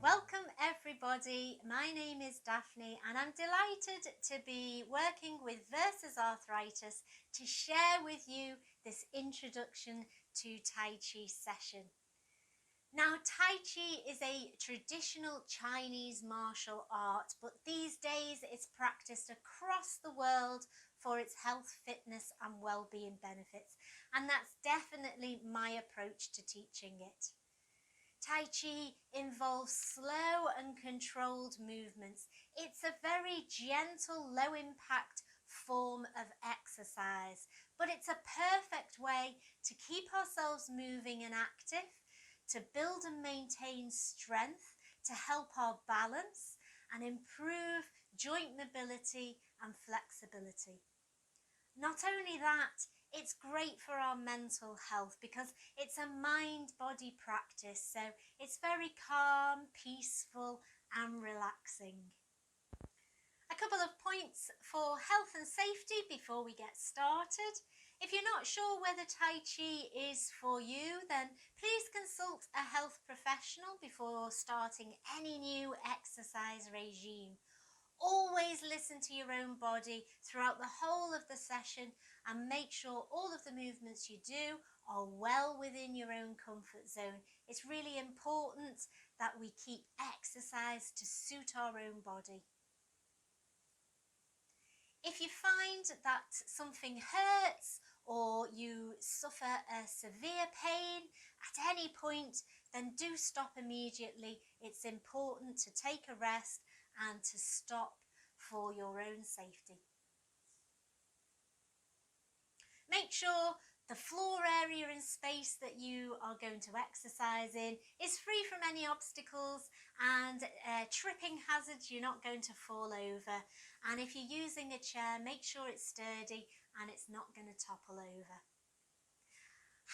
Welcome everybody, my name is Daphne and I'm delighted to be working with Versus Arthritis to share with you this introduction to Tai Chi session. Now, Tai Chi is a traditional Chinese martial art, but these days it's practiced across the world for its health, fitness and well-being benefits, and that's definitely my approach to teaching it. Tai Chi involves slow and controlled movements. It's a very gentle, low-impact form of exercise, but it's a perfect way to keep ourselves moving and active, to build and maintain strength, to help our balance and improve joint mobility and flexibility. Not only that, it's great for our mental health because it's a mind-body practice, so it's very calm, peaceful and relaxing. A couple of points for health and safety before we get started. If you're not sure whether Tai Chi is for you, then please consult a health professional before starting any new exercise regime. Always listen to your own body throughout the whole of the session and make sure all of the movements you do are well within your own comfort zone. It's really important that we keep exercise to suit our own body. If you find that something hurts or you suffer a severe pain at any point, then do stop immediately. It's important to take a rest and to stop for your own safety. Make sure the floor area and space that you are going to exercise in is free from any obstacles and tripping hazards. You're not going to fall over. And if you're using a chair, make sure it's sturdy and it's not going to topple over.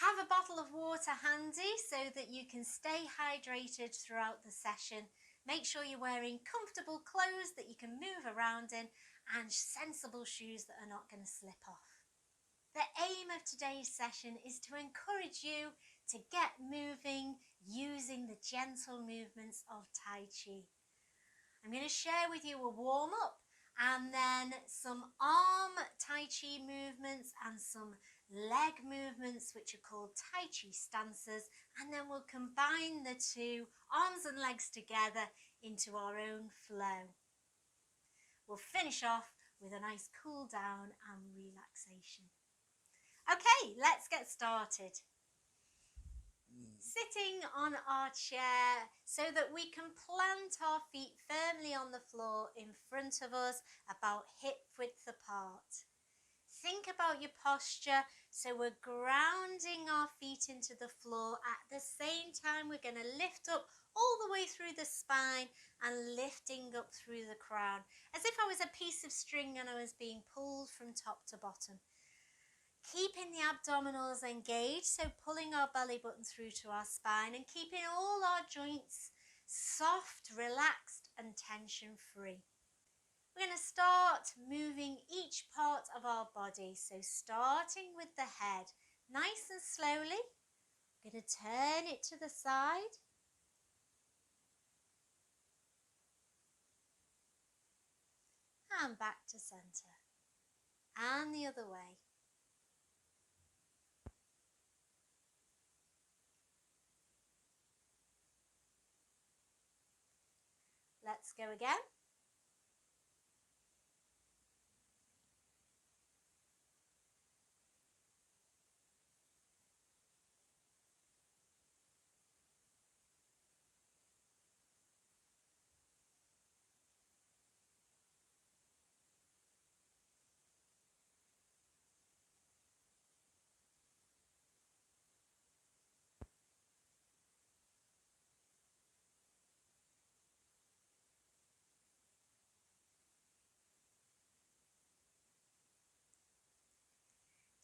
Have a bottle of water handy so that you can stay hydrated throughout the session. Make sure you're wearing comfortable clothes that you can move around in and sensible shoes that are not going to slip off. The aim of today's session is to encourage you to get moving using the gentle movements of Tai Chi. I'm going to share with you a warm-up and then some arm Tai Chi movements and some leg movements which are called Tai Chi stances, and then we'll combine the two arms and legs together into our own flow. We'll finish off with a nice cool down and relaxation. Okay, let's get started. Sitting on our chair so that we can plant our feet firmly on the floor in front of us, about hip width apart. Think about your posture, so we're grounding our feet into the floor. At the same time, we're going to lift up all the way through the spine and lifting up through the crown, as if I was a piece of string and I was being pulled from top to bottom. Keeping the abdominals engaged, so pulling our belly button through to our spine and keeping all our joints soft, relaxed and tension-free. We're going to start moving each part of our body, so starting with the head, nice and slowly. I'm going to turn it to the side. And back to centre. And the other way. Let's go again.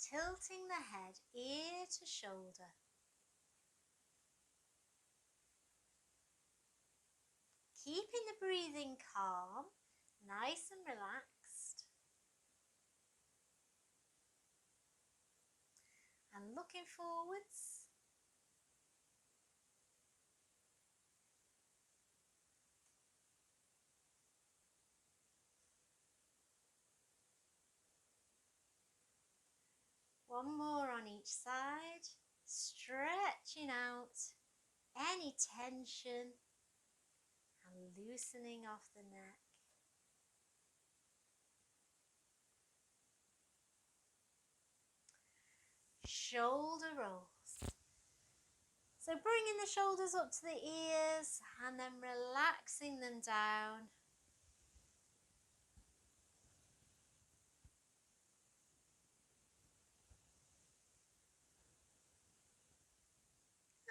Tilting the head ear to shoulder. Keeping the breathing calm, nice and relaxed. And looking forwards. One more on each side, stretching out any tension and loosening off the neck. Shoulder rolls. So bringing the shoulders up to the ears and then relaxing them down.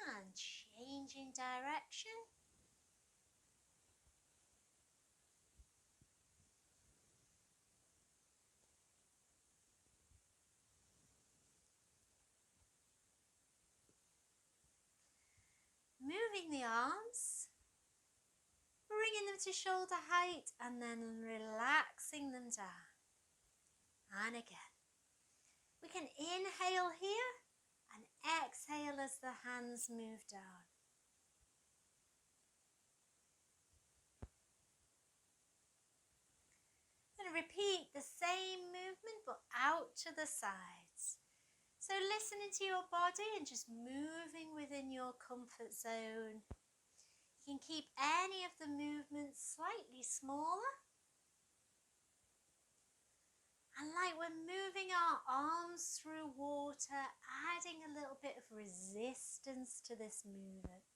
And changing direction. Moving the arms, bringing them to shoulder height and then relaxing them down. And again. We can inhale here and exhale as the hands move down. And repeat the same movement but out to the sides. So listening to your body and just moving within your comfort zone. You can keep any of the movements slightly smaller. And like we're moving our arms through water, adding a little bit of resistance to this movement.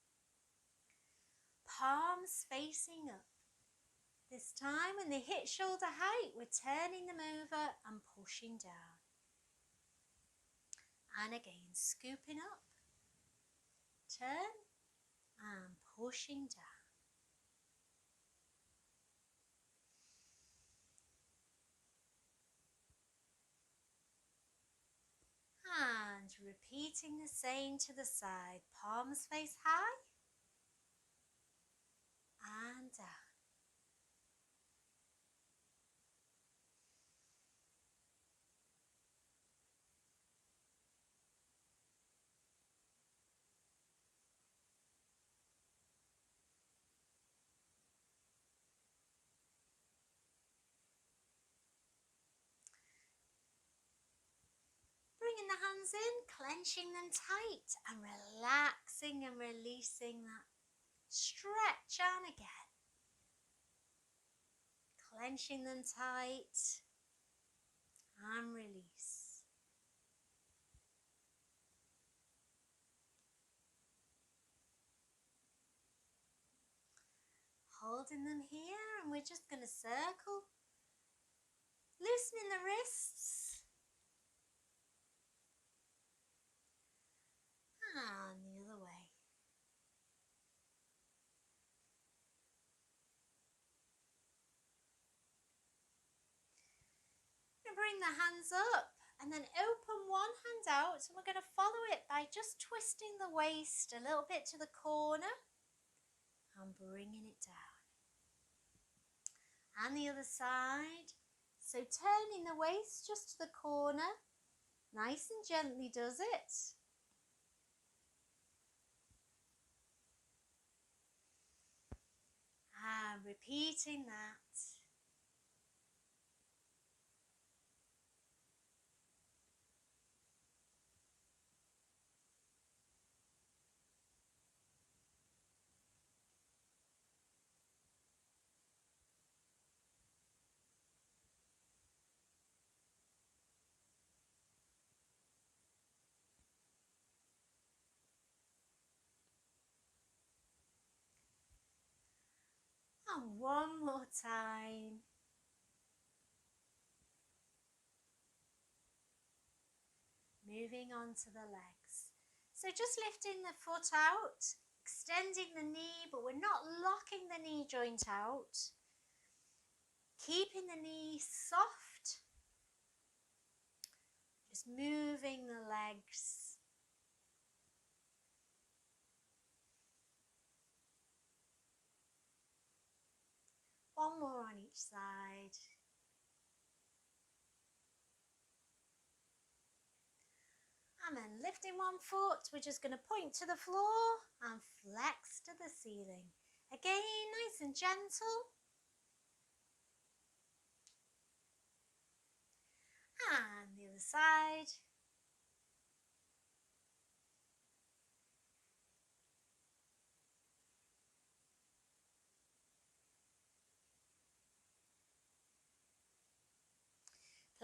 Palms facing up. This time when they hit shoulder height, we're turning them over and pushing down. And again, scooping up, turn and pushing down. And repeating the same to the side. Palms face high and down. Bringing the hands in, clenching them tight and relaxing and releasing that. Stretch on again. Clenching them tight and release. Holding them here and we're just going to circle. Loosening the wrists. And the other way. Bring the hands up and then open one hand out, and we're going to follow it by just twisting the waist a little bit to the corner and bringing it down. And the other side. So turning the waist just to the corner, nice and gently does it. And repeating that. And one more time. Moving on to the legs. So just lifting the foot out, extending the knee, but we're not locking the knee joint out. Keeping the knee soft. Just moving the legs. One more on each side. And then lifting one foot, we're just going to point to the floor and flex to the ceiling. Again, nice and gentle. And the other side.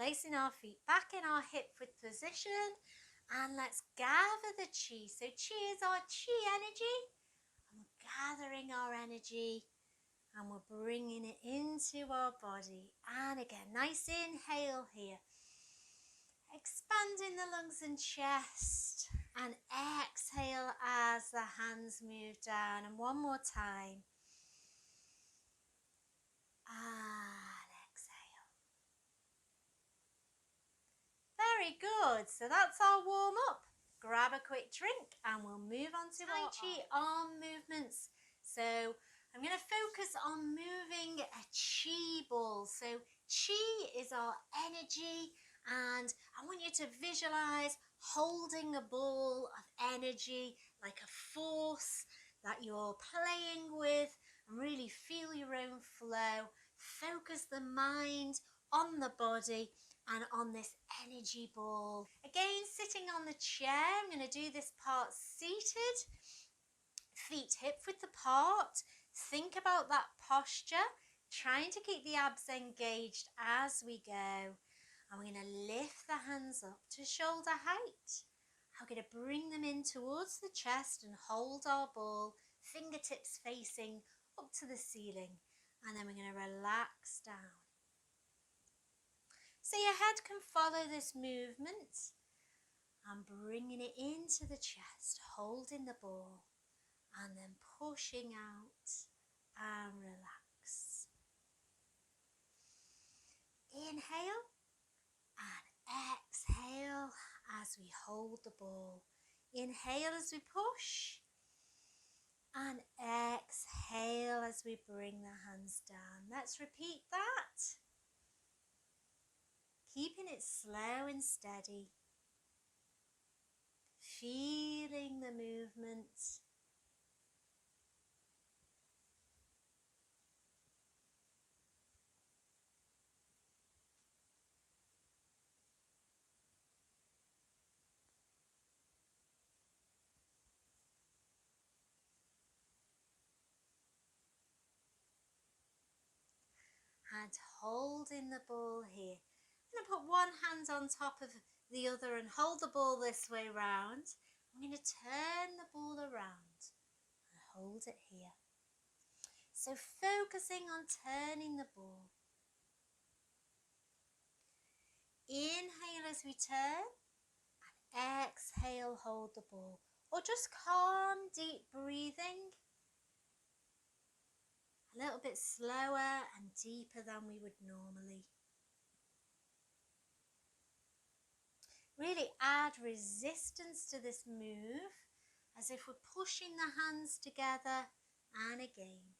placing our feet back in our hip width position, and let's gather the chi. So chi is our chi energy, and we're gathering our energy and we're bringing it into our body. And again, nice inhale here, expanding the lungs and chest, and exhale as the hands move down. And one more time. And exhale. Very good. So that's our warm up. Grab a quick drink and we'll move on to Tai Chi arm movements. So I'm going to focus on moving a chi ball. So chi is our energy, and I want you to visualize holding a ball of energy like a force that you're playing with, and really feel your own flow. Focus the mind on the body and on this energy ball. Again, sitting on the chair, I'm going to do this part seated, feet hip width apart. Think about that posture, trying to keep the abs engaged as we go. And we're going to lift the hands up to shoulder height. I'm going to bring them in towards the chest and hold our ball, fingertips facing up to the ceiling. And then we're going to relax down. So your head can follow this movement. I'm bringing it into the chest, holding the ball, and then pushing out and relax. Inhale and exhale as we hold the ball. Inhale as we push, and exhale as we bring the hands down. Let's repeat that. Keeping it slow and steady. Feeling the movement. And holding the ball here. I'm going to put one hand on top of the other and hold the ball this way round. I'm going to turn the ball around and hold it here. So focusing on turning the ball. Inhale as we turn, and exhale, hold the ball. Or just calm, deep breathing. A little bit slower and deeper than we would normally. Really add resistance to this move, as if we're pushing the hands together, and again.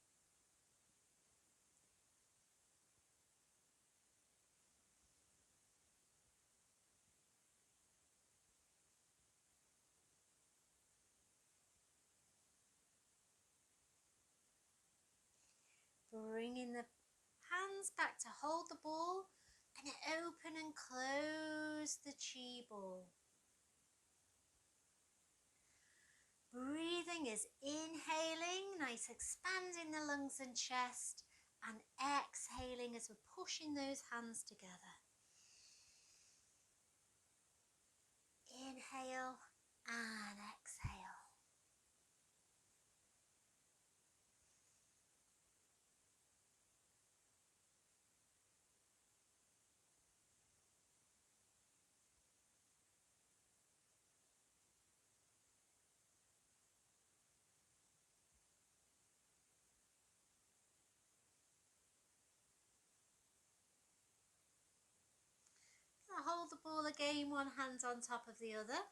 Bringing the hands back to hold the ball, and open and close the chi ball. Breathing is inhaling, nice expanding the lungs and chest, and exhaling as we're pushing those hands together. Inhale and exhale. Hold the ball again, one hand on top of the other.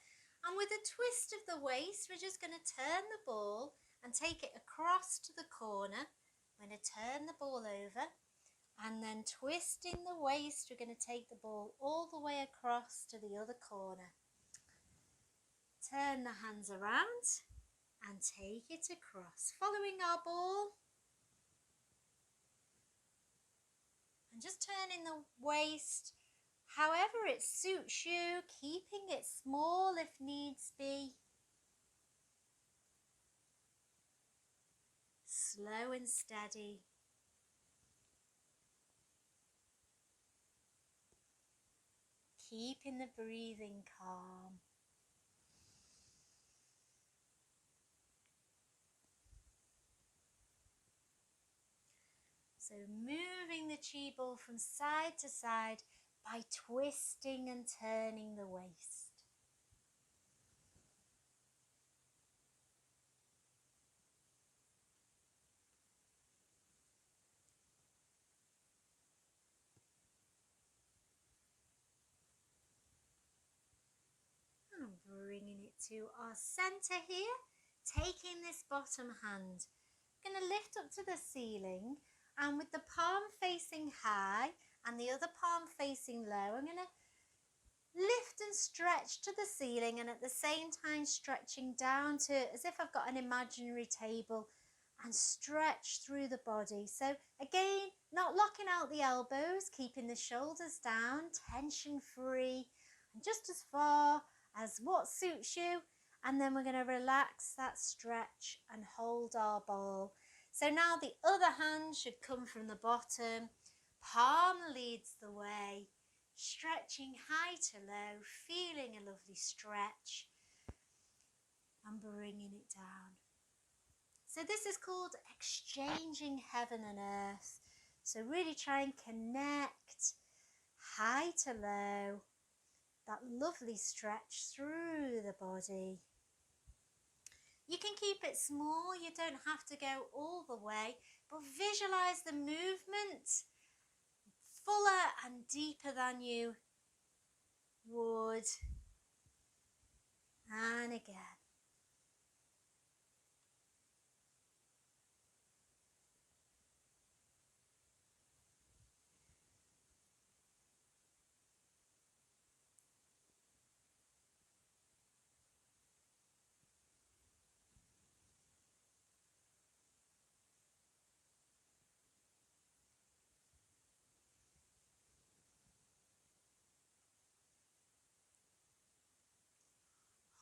And with a twist of the waist, we're just going to turn the ball and take it across to the corner. I'm going to turn the ball over, and then twisting the waist, we're going to take the ball all the way across to the other corner. Turn the hands around and take it across, following our ball. And just turning the waist however it suits you, keeping it small if needs be. Slow and steady. keeping the breathing calm. So moving the chi ball from side to side by twisting and turning the waist. And bringing it to our center here, taking this bottom hand. I'm going to lift up to the ceiling, and with the palm facing high and the other palm facing low, I'm going to lift and stretch to the ceiling, and at the same time stretching down to as if I've got an imaginary table, and stretch through the body. So again, not locking out the elbows, keeping the shoulders down, tension free, and just as far as what suits you. And then we're going to relax that stretch and hold our ball. So now the other hand should come from the bottom. Palm leads the way, stretching high to low, feeling a lovely stretch and bringing it down. So this is called exchanging heaven and earth. So really try and connect high to low, that lovely stretch through the body. You can keep it small, you don't have to go all the way, but visualize the movement fuller and deeper than you would. And again.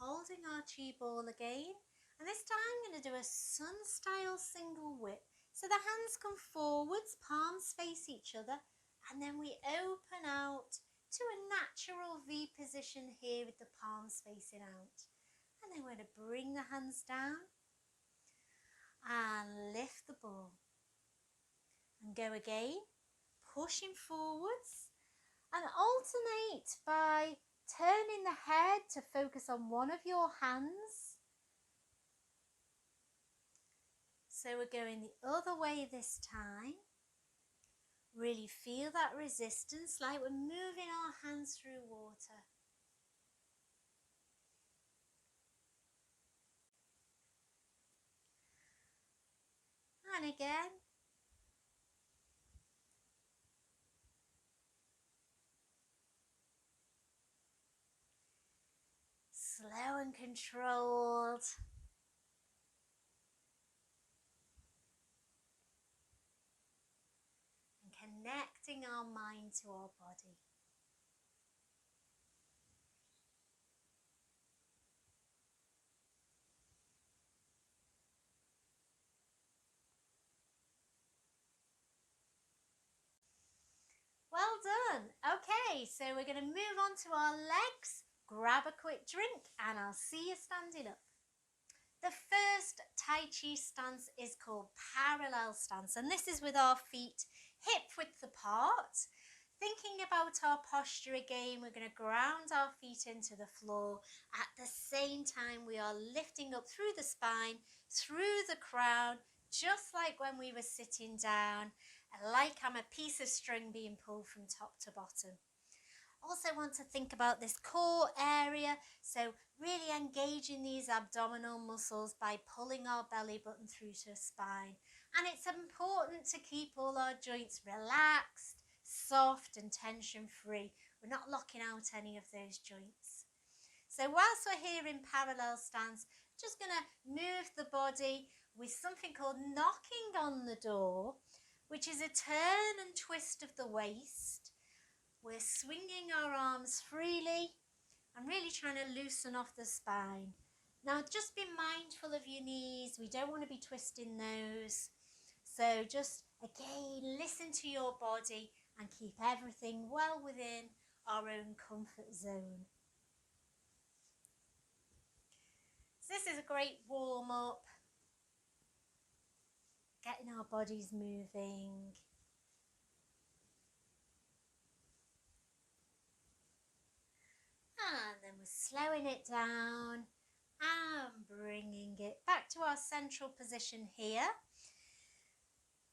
Holding our chi ball again, and this time I'm going to do a sun style single whip. So the hands come forwards, palms face each other, and then we open out to a natural V position here with the palms facing out. And then we're going to bring the hands down and lift the ball. And go again, pushing forwards, and alternate by turning the head to focus on one of your hands. So we're going the other way this time. Really feel that resistance, like we're moving our hands through water. And again. Slow and controlled. And connecting our mind to our body. Well done. Okay, so we're going to move on to our legs. Grab a quick drink and I'll see you standing up. The first Tai Chi stance is called parallel stance, and this is with our feet hip width apart. Thinking about our posture again, we're going to ground our feet into the floor. At the same time, we are lifting up through the spine, through the crown, just like when we were sitting down, like I'm a piece of string being pulled from top to bottom. Also want to think about this core area, so really engaging these abdominal muscles by pulling our belly button through to the spine. And it's important to keep all our joints relaxed, soft and tension free. We're not locking out any of those joints. So whilst we're here in parallel stance, just going to move the body with something called knocking on the door, which is a turn and twist of the waist. We're swinging our arms freely and really trying to loosen off the spine. Now just be mindful of your knees. We don't want to be twisting those. So just again, listen to your body and keep everything well within our own comfort zone. So this is a great warm-up, getting our bodies moving. And then we're slowing it down and bringing it back to our central position here.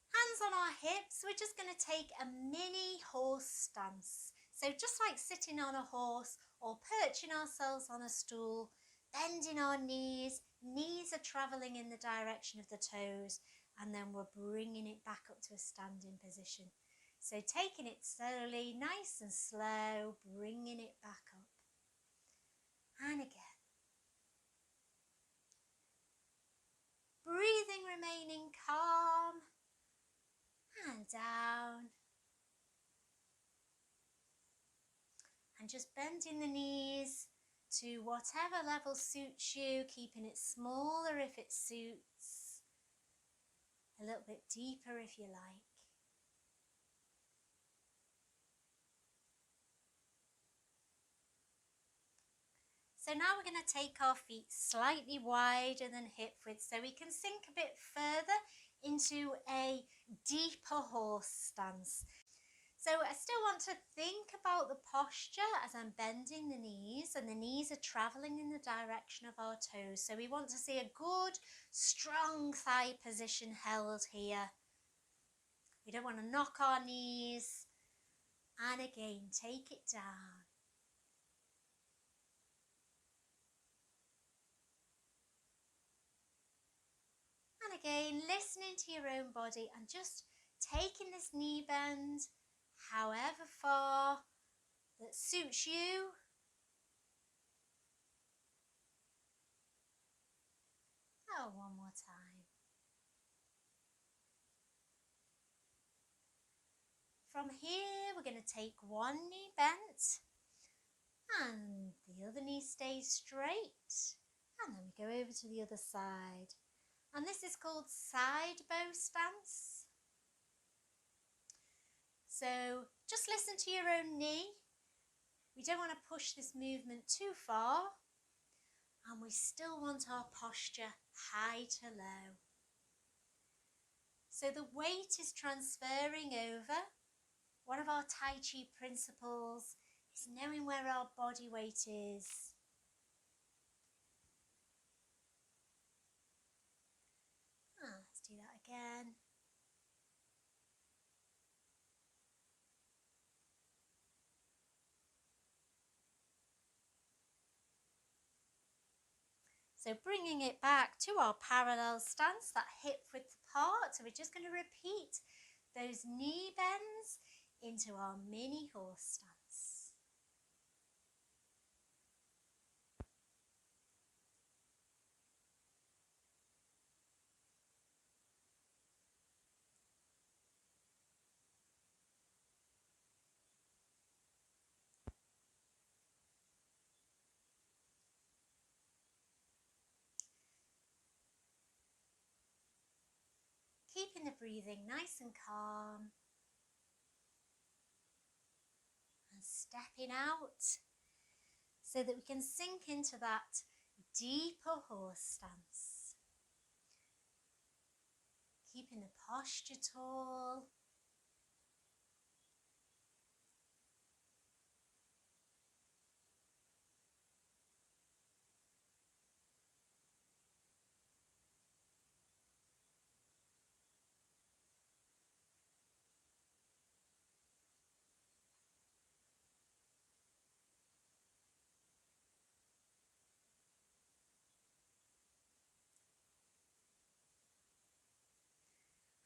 Hands on our hips, we're just going to take a mini horse stance. So just like sitting on a horse or perching ourselves on a stool, bending our knees, knees are travelling in the direction of the toes, and then we're bringing it back up to a standing position. So taking it slowly, nice and slow, bringing it back up. And again. Breathing, remaining calm, and down. And just bending the knees to whatever level suits you, keeping it smaller if it suits, a little bit deeper if you like. So now we're going to take our feet slightly wider than hip width so we can sink a bit further into a deeper horse stance. So I still want to think about the posture as I'm bending the knees, and the knees are travelling in the direction of our toes. So we want to see a good, strong thigh position held here. We don't want to knock our knees. And again, take it down. And again, listening to your own body and just taking this knee bend however far that suits you. Oh, one more time. From here, we're going to take one knee bent and the other knee stays straight. And then we go over to the other side. And this is called side bow stance. So just listen to your own knee. We don't want to push this movement too far. And we still want our posture high to low. So the weight is transferring over. One of our Tai Chi principles is knowing where our body weight is. Let's do that again. So bringing it back to our parallel stance, that hip width apart. So we're just going to repeat those knee bends into our mini horse stance. Keeping the breathing nice and calm. And stepping out so that we can sink into that deeper horse stance. Keeping the posture tall.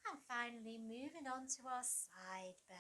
And finally moving on to our side bow.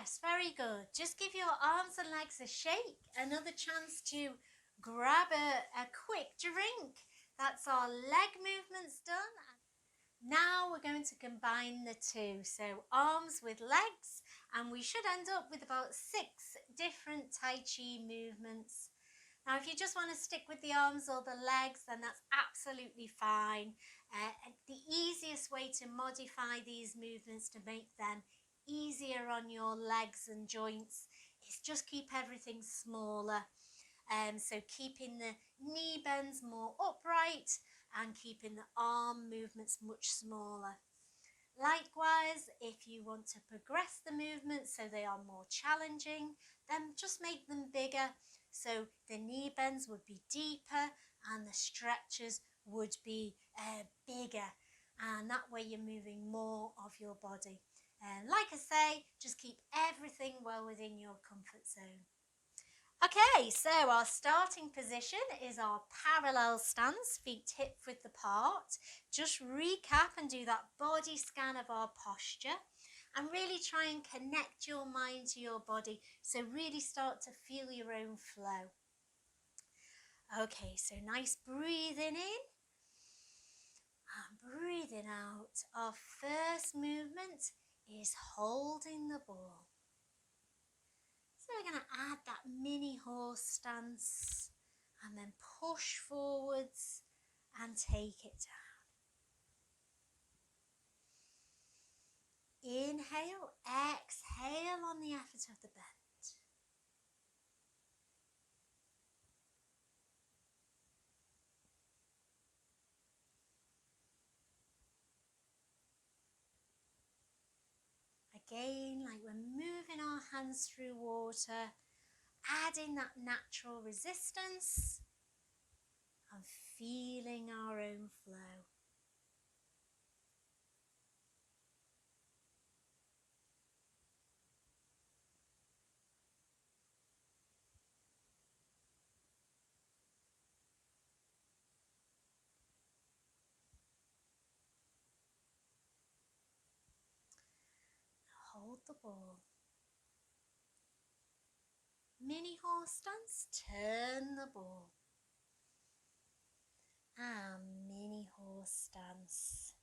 Yes, very good. Just give your arms and legs a shake. Another chance to grab a quick drink. That's our leg movements done. Now we're going to combine the two. So arms with legs, and we should end up with about 6 different Tai Chi movements. Now, if you just want to stick with the arms or the legs, then that's absolutely fine. The easiest way to modify these movements to make them easier on your legs and joints is just keep everything smaller. So keeping the knee bends more upright and keeping the arm movements much smaller. Likewise, if you want to progress the movements so they are more challenging, then just make them bigger. So the knee bends would be deeper and the stretches would be bigger. And that way you're moving more of your body. And like I say, just keep everything well within your comfort zone. Okay, so our starting position is our parallel stance, feet hip width apart. Just recap and do that body scan of our posture and really try and connect your mind to your body. So really start to feel your own flow. Okay, so nice breathing in and breathing out. Our first movement is holding the ball. So we're going to add that mini horse stance and then push forwards and take it down. Inhale, exhale on the effort of the bend. Again, like we're moving our hands through water, adding that natural resistance and feeling our own flow. Hold the ball. Mini horse stance, turn the ball. And mini horse stance.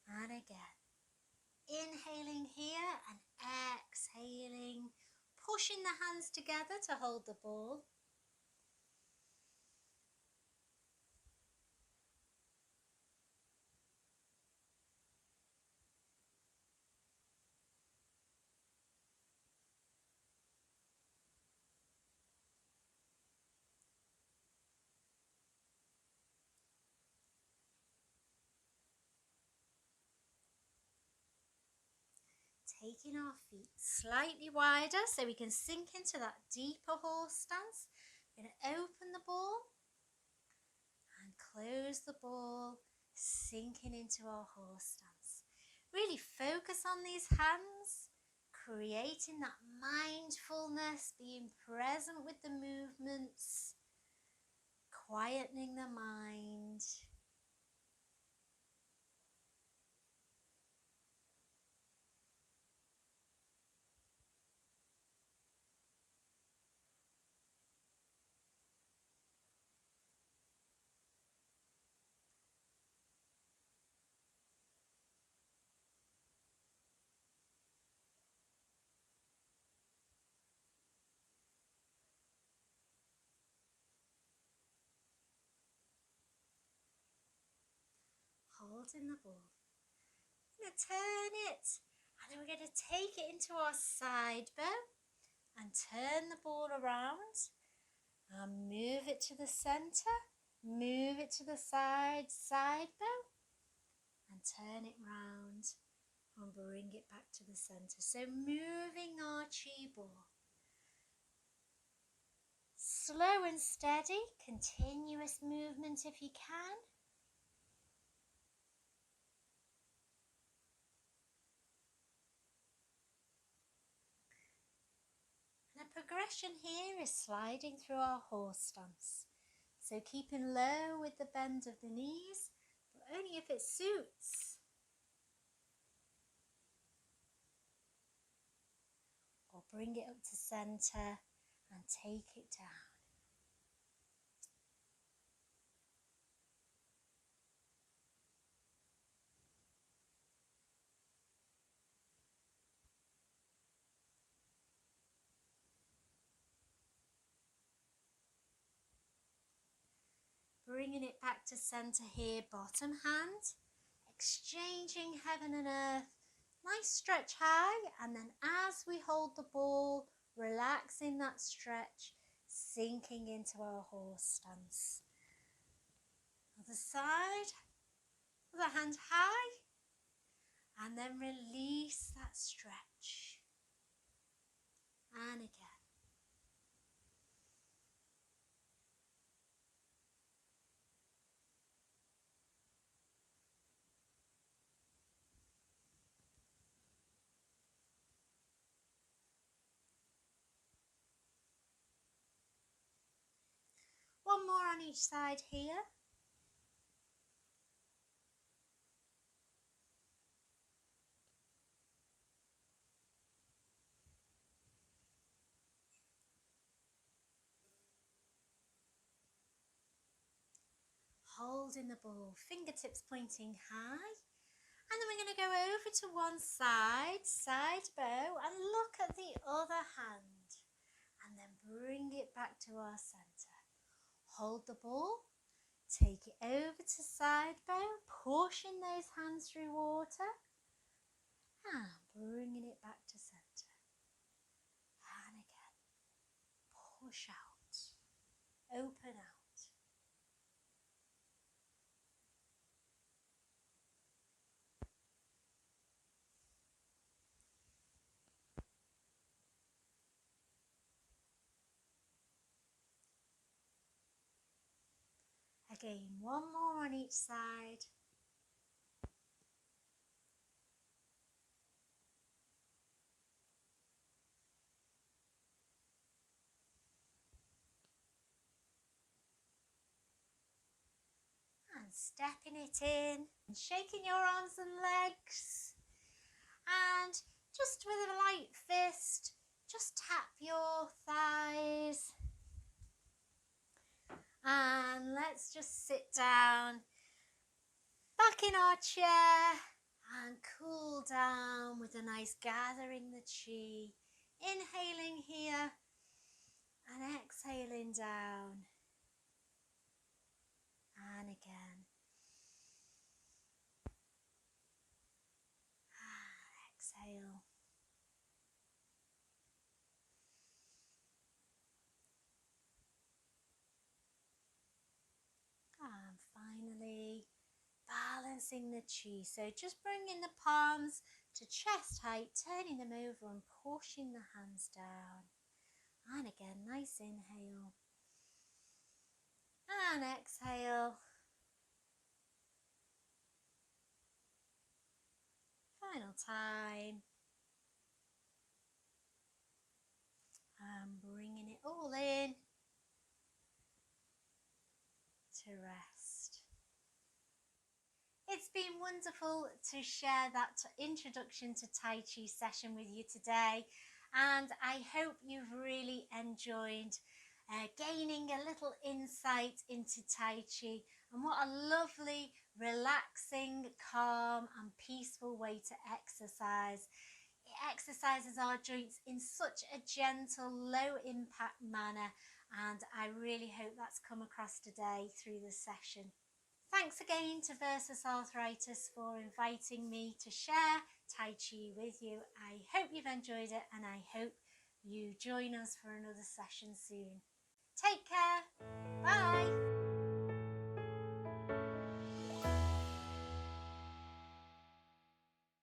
And again. Inhaling here and exhaling, pushing the hands together to hold the ball. Taking our feet slightly wider so we can sink into that deeper horse stance. We're going to open the ball and close the ball, sinking into our horse stance. Really focus on these hands, creating that mindfulness, being present with the movements, quietening the mind. Holding the ball. We're going to turn it and then we're going to take it into our side bow and turn the ball around and move it to the center, move it to the side bow and turn it round and bring it back to the center. So moving our chi ball. Slow and steady, continuous movement if you can. The progression here is sliding through our horse stance. So keeping low with the bend of the knees, but only if it suits. bring it up to center and take it down. Bringing it back to center here, bottom hand, exchanging heaven and earth. Nice stretch high, and then as we hold the ball, relaxing that stretch, sinking into our horse stance. Other side, other hand high, and then release that stretch. And again. One more on each side here. Holding the ball, fingertips pointing high. And then we're going to go over to one side, side bow, and look at the other hand. And then bring it back to our center. Hold the ball, take it over to side bow, pushing those hands through water, and bringing it back to center. And again, push out, open out. Again, one more on each side. And stepping it in, and shaking your arms and legs. And just with a light fist, just tap your thighs. And let's just sit down back in our chair and cool down with a nice gathering the chi. Inhaling here and exhaling down. And again. Exhale. And finally, balancing the chi. So just bringing the palms to chest height, turning them over and pushing the hands down. And again, nice inhale. And exhale. Final time. And bringing it all in to rest. It's been wonderful to share that introduction to Tai Chi session with you today, and I hope you've really enjoyed gaining a little insight into Tai Chi and what a lovely, relaxing, calm and peaceful way to exercise. It exercises our joints in such a gentle, low impact manner, and I really hope that's come across today through the session. Thanks again to Versus Arthritis for inviting me to share Tai Chi with you. I hope you've enjoyed it, and I hope you join us for another session soon. Take care. Bye.